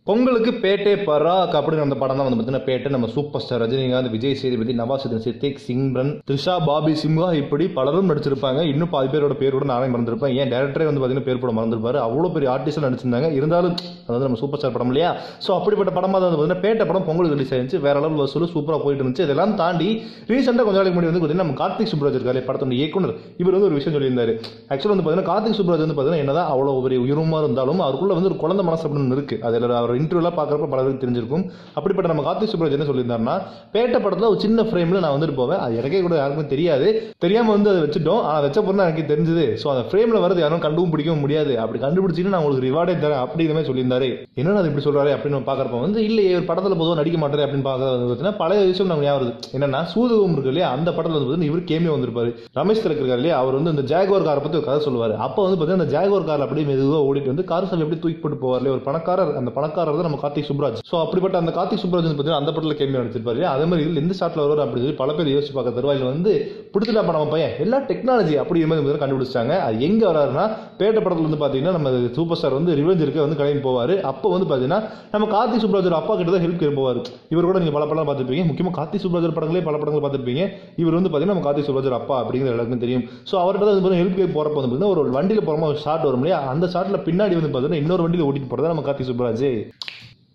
பொங்கலுக்கு பேட்டே பராக் அப்படின்னு அந்த படம் தான் வந்து பார்த்தீங்கன்னா பேட்டை நம்ம சூப்பர் ஸ்டார் ரஜினிகாந்த், விஜய் சேதுபதி, நவாசுதீன் சித்திக், சிம்ரன், த்ரிஷா, பாபி சிம்ஹா இப்படி பலரும் நடிச்சிருப்பாங்க. இன்னும் பாதி பேரோட பேர் கூட நானே மறந்துருப்பேன். ஏன் டேரக்டரே வந்து பார்த்தீங்கன்னா பேர் கூட மறந்துருப்பாரு. அவ்வளோ பெரிய ஆர்டிஸ்ட் நடிச்சிருந்தாங்க. இருந்தாலும் அதாவது நம்ம சூப்பர் ஸ்டார் படம் இல்லையா? ஸோ அப்படிப்பட்ட படமாக தான் வந்து பார்த்தீங்கன்னா பேட்டை படம் பொங்கலுக்கு ரிலீஸ் ஆயிருந்துச்சு. வேற அளவு வசூல் சூப்பராக போயிட்டு இருந்துச்சு. இதெல்லாம் தாண்டி ரீசெண்டாக கொஞ்ச நாளைக்கு முன்னாடி வந்து பார்த்தீங்கன்னா நம்ம கார்த்திக் சுப்ராஜ் இருக்காரு படத்தோட இயக்குனர். இவர் வந்து ஒரு விஷயம் சொல்லியிருந்தாரு. ஆக்சுவலாக வந்து பார்த்தீங்கன்னா கார்த்திக் சுப்ராஜ் வந்து பார்த்தீங்கன்னா என்னதான் அவ்வளோ பெரிய உயரமாக இருந்தாலும் அவருக்குள்ள வந்து ஒரு குழந்தை மனசு அப்படின்னு இருக்கு. அதில் அவர் இன்டர்வியூலாம் பார்க்குறப்ப பலருக்கு தெரிஞ்சிருக்கும். அப்படிப்பட்ட நம்ம கார்த்திக் சுப்ராஜ் என்ன சொல்லியிருந்தாருன்னா, பேட்ட படத்தில் ஒரு சின்ன ஃப்ரேமில் நான் வந்துட்டு போவேன். அது எனக்கே கூட யாருக்கும் தெரியாது. தெரியாமல் வந்து அதை வச்சுட்டோம். ஆனால் வச்ச பொருள் எனக்கு தெரிஞ்சது. ஸோ அந்த ஃப்ரேமில் வரது யாரும் கண்டுபிடிக்கவும் பிடிக்கவும் முடியாது. அப்படி கண்டுபிடிச்சின்னு நான் உங்களுக்கு ரிவார்டே தரேன் அப்படிங்கிற மாதிரி சொல்லியிருந்தாரு. என்னன்னா அது இப்படி சொல்றாரு அப்படின்னு பார்க்குறப்ப வந்து இல்லையே ஒரு படத்தில் பொதுவாக நடிக்க மாட்டாரு அப்படின்னு பார்க்கறது பழைய விஷயம் நமக்கு ஞாபகம் வருது. என்னன்னா சூதுகம் இருக்கு இல்லையா, அந்த படத்தில் வந்து இவர் கேமியோ வந்திருப்பாரு. ரமேஷ் திலக் இருக்காரு இல்லையா, அவர் வந்து இந்த ஜாகுவார் காரை பற்றி ஒரு கதை சொல்லுவார். அப்போ வந்து பார்த்தீங்கன்னா அந்த ஜாகுவார் கார் அப்படியே மெதுவாக ஓடிட்டு வந்து கார் சாவி எப்படி தூக்கி போட்டு போவார் இல்லையா, ஒரு பணக்காரர். அந்த பணக்காரர் தான் நம்ம கார்த்திக் சுப்ராஜ். ஸோ அப்படிப்பட்ட அந்த கார்த்திக் சுப்ராஜ் வந்து பார்த்தீங்கன்னா அந்த படத்தில் கேமியோ நடிச்சிருப்பாரு. அதே மாதிரி இதில் எந்த ஷாட்டில் வருவார் அப்படி சொல்லி பல பேர் யோசிச்சு பார்க்க தருவாயில் வந்து பிடிச்சிட்டா நம்ம பையன் எல்லா டெக்னாலஜி அப்படிங்கிற மாதிரி கண்டுபிடிச்சாங்க. அது எங்க வராருன்னா பேட்ட படத்தில் வந்து பார்த்தீங்கன்னா நம்ம சூப்பர் ஸ்டார் வந்து ரிவெஞ்ச் இருக்க வந்து கிளம்பி போவார். அப்போ வந்து பார்த்தீங்கன்னா நம்ம கார்த்திக் சுப்ராஜ் அப்பா கிட்ட தான் ஹெல்ப் கேட்க போவார். இவர் கூட நீங்கள் பல படம் பார்த்துருப்பீங்க. முக்கியமாக கார்த்திக் சுப்ராஜ் படங்களே பல படங்கள் பார்த்துருப்பீங்க. இவர் வந்து பார்த்தீங்கன்னா நம்ம கார்த்திக் சுப்ராஜ் அப்பா அப்படிங்கிற எல்லாருக்கும் தெரியும். ஸோ அவர்கிட்ட தான் ஹெல்ப் கேட்க போகிறப்ப வந்து பார்த்தீங்கன்னா ஒரு வண்டியில் போகிறோமா ஒரு ஷாட் வரும் இல்லையா, அந்த ஷாட்டில் பின்னாடி வந்து பார்த்தீங்கன்னா இன்னொரு வண்டியில் ஓட்டிட்டு போகிறதா நம்ம கார்த்திக் சுப்ராஜ்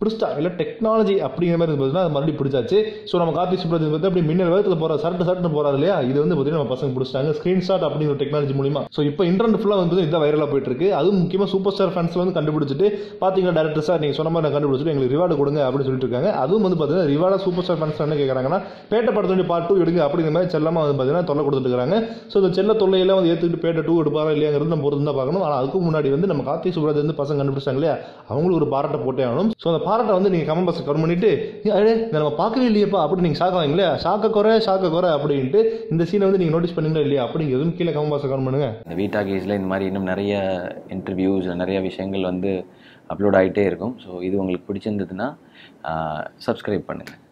பிடிச்சிட்டா இல்லை டெக்னாலஜி அப்படிங்கிற மாதிரி இருந்ததுன்னா அது மறுபடியும் பிடிச்சாச்சு. ஸோ நம்ம கார்த்திக் சுப்ராஜ் வந்து அப்படி மின்னல் வேகத்தில் போகிற சரட்டு போகிறாரு இல்லையா, இது வந்து பார்த்தீங்கன்னா நம்ம பசங்க பிடிச்சிட்டாங்க ஸ்க்ரீன்ஷாட் அப்படிங்கிற டெக்னாலஜி மூலியமா. ஸோ இப்போ இன்டர்நெட் ஃபுல்லாக வந்து இதான் வைரலாக போயிட்டு இருக்கு. அதுவும் முக்கியமாக சூப்பர் ஸ்டார் ஃபேன்ஸ் வந்து கண்டுபிடிச்சிட்டு பார்த்தீங்கன்னா டேரக்டர் சார் நீங்கள் சொன்ன மாதிரி நான் கண்டுபிடிச்சிட்டு எங்களுக்கு ரிவார்டு கொடுங்க அப்படின்னு சொல்லிட்டு இருக்காங்க. அதுவும் வந்து பார்த்தீங்கன்னா ரிவார்டாக சூப்பர் ஸ்டார் ஃபேன்ஸ் என்ன கேட்குறாங்கன்னா பேட்ட படத்தோட பார்ட் 2 எடுங்க அப்படிங்கிற மாதிரி செல்லமாக வந்து பார்த்தீங்கன்னா தொல்லை கொடுத்துட்டு இருக்காங்க. ஸோ இந்த செல்ல தொல்லையெல்லாம் வந்து ஏற்றுக்கிட்டு பேட்ட 2 எடுப்பாரா இல்லையாங்கிறது நம்ம பொறுத்து தான் பார்க்கணும். ஆனால் அதுக்கு முன்னாடி வந்து நம்ம கார்த்திக் சுப்ராஜ் வந்து பசங்க கண்டுபிடிச்சாங்க இல்லையா, அவங்களுக்கு ஒரு பாராட்டை போட்டே ஆகணும். ஸோ அந்த பாராட்டை வந்து நீங்கள் கமெண்ட் கமெண்ட் பண்ணிட்டு நம்ம பார்க்கவே இல்லையப்பா அப்படி நீங்க ஷாக் ஆவீங்களா, ஷாக்க குறை அப்படின்ட்டு இந்த சீனை வந்து நீங்க நோட்டீஸ் பண்ணீங்களா இல்லையா அப்படிங்கிறதும் கீழே கமெண்ட் பாக்ஸ்ல கமெண்ட் பண்ணுங்க. இந்த வீட்டா கேஸ்ல இந்த மாதிரி இன்னும் நிறைய இன்டர்வியூஸ் நிறைய விஷயங்கள் வந்து அப்லோட் ஆகிட்டே இருக்கும். ஸோ இது உங்களுக்கு பிடிச்சிருந்ததுன்னா சப்ஸ்கிரைப் பண்ணுங்க.